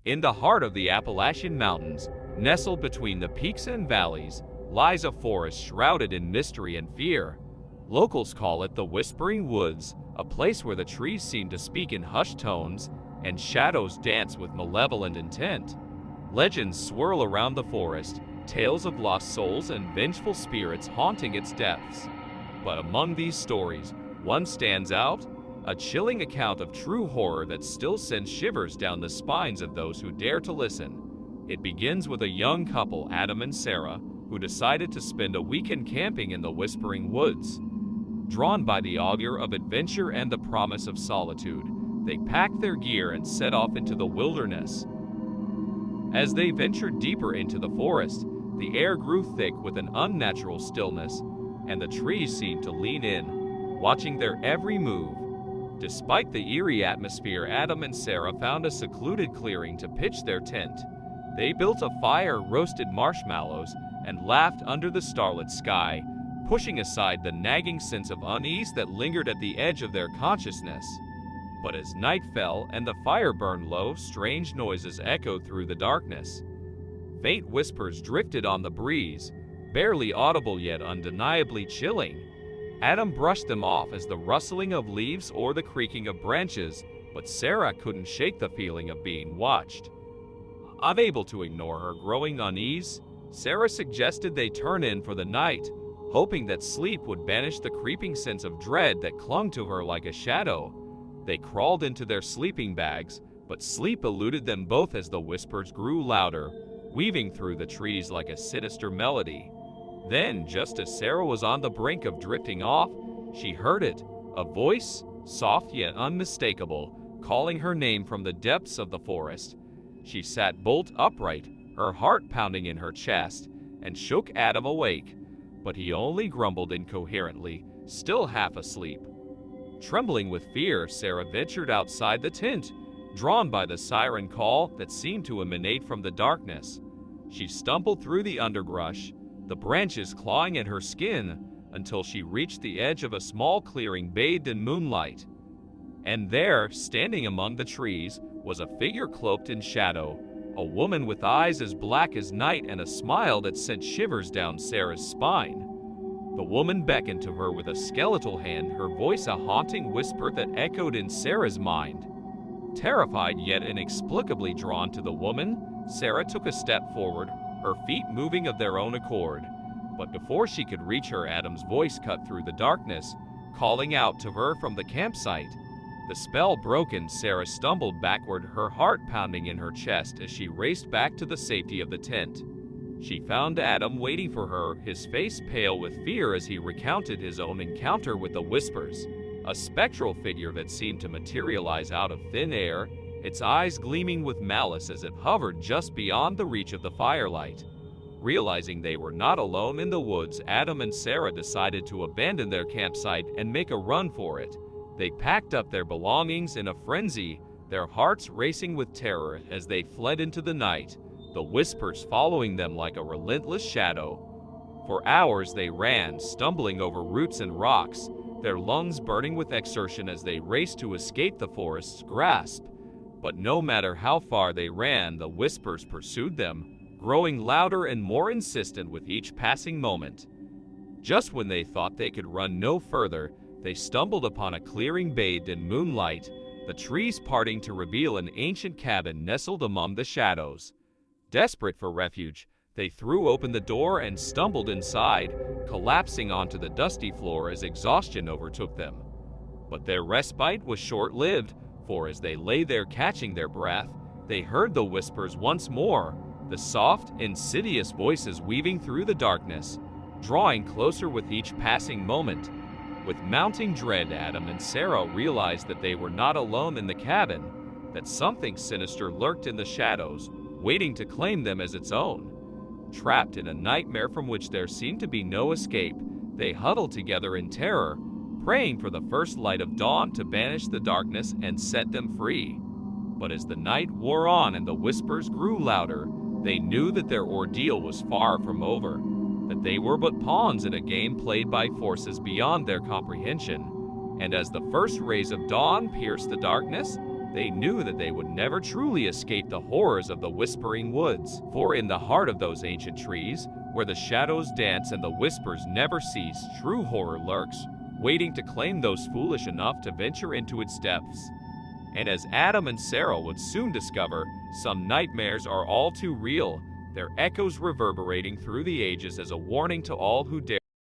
In the heart of the Appalachian Mountains, nestled between the peaks and valleys, lies a forest shrouded in mystery and fear. Locals call it the Whispering Woods, a place where the trees seem to speak in hushed tones and shadows dance with malevolent intent. Legends swirl around the forest, tales of lost souls and vengeful spirits haunting its depths. But among these stories, one stands out, a chilling account of true horror that still sends shivers down the spines of those who dare to listen. It begins with a young couple, Adam and Sarah, who decided to spend a weekend camping in the Whispering Woods. Drawn by the allure of adventure and the promise of solitude, they packed their gear and set off into the wilderness. As they ventured deeper into the forest, the air grew thick with an unnatural stillness, and the trees seemed to lean in, watching their every move. Despite the eerie atmosphere, Adam and Sarah found a secluded clearing to pitch their tent. They built a fire, roasted marshmallows, and laughed under the starlit sky, pushing aside the nagging sense of unease that lingered at the edge of their consciousness. But as night fell and the fire burned low, strange noises echoed through the darkness. Faint whispers drifted on the breeze, barely audible yet undeniably chilling. Adam brushed them off as the rustling of leaves or the creaking of branches, but Sarah couldn't shake the feeling of being watched. Unable to ignore her growing unease, Sarah suggested they turn in for the night, hoping that sleep would banish the creeping sense of dread that clung to her like a shadow. They crawled into their sleeping bags, but sleep eluded them both as the whispers grew louder, weaving through the trees like a sinister melody. Then, just as Sarah was on the brink of drifting off, she heard it, a voice, soft yet unmistakable, calling her name from the depths of the forest. She sat bolt upright, her heart pounding in her chest, and shook Adam awake, but he only grumbled incoherently, still half asleep. Trembling with fear, Sarah ventured outside the tent, drawn by the siren call that seemed to emanate from the darkness. She stumbled through the underbrush, the branches clawing at her skin, until she reached the edge of a small clearing bathed in moonlight. And there, standing among the trees, was a figure cloaked in shadow, a woman with eyes as black as night and a smile that sent shivers down Sarah's spine. The woman beckoned to her with a skeletal hand, her voice a haunting whisper that echoed in Sarah's mind. Terrified yet inexplicably drawn to the woman, Sarah took a step forward, her feet moving of their own accord. But before she could reach her, Adam's voice cut through the darkness, calling out to her from the campsite. The spell broken, Sarah stumbled backward, her heart pounding in her chest as she raced back to the safety of the tent. She found Adam waiting for her, his face pale with fear as he recounted his own encounter with the whispers, a spectral figure that seemed to materialize out of thin air, its eyes gleaming with malice as it hovered just beyond the reach of the firelight. Realizing they were not alone in the woods, Adam and Sarah decided to abandon their campsite and make a run for it. They packed up their belongings in a frenzy, their hearts racing with terror as they fled into the night, the whispers following them like a relentless shadow. For hours they ran, stumbling over roots and rocks, their lungs burning with exertion as they raced to escape the forest's grasp. But no matter how far they ran, the whispers pursued them, growing louder and more insistent with each passing moment. Just when they thought they could run no further, they stumbled upon a clearing bathed in moonlight, the trees parting to reveal an ancient cabin nestled among the shadows. Desperate for refuge, they threw open the door and stumbled inside, collapsing onto the dusty floor as exhaustion overtook them. But their respite was short-lived, for as they lay there catching their breath, they heard the whispers once more, the soft, insidious voices weaving through the darkness, drawing closer with each passing moment. With mounting dread, Adam and Sarah realized that they were not alone in the cabin, that something sinister lurked in the shadows, waiting to claim them as its own. Trapped in a nightmare from which there seemed to be no escape, they huddled together in terror, praying for the first light of dawn to banish the darkness and set them free. But as the night wore on and the whispers grew louder, they knew that their ordeal was far from over, that they were but pawns in a game played by forces beyond their comprehension. And as the first rays of dawn pierced the darkness, They knew that they would never truly escape the horrors of the Whispering Woods, for in the heart of those ancient trees, where the shadows dance and the whispers never cease, true horror lurks, waiting to claim those foolish enough to venture into its depths. And as Adam and Sarah would soon discover, some nightmares are all too real, their echoes reverberating through the ages as a warning to all who dare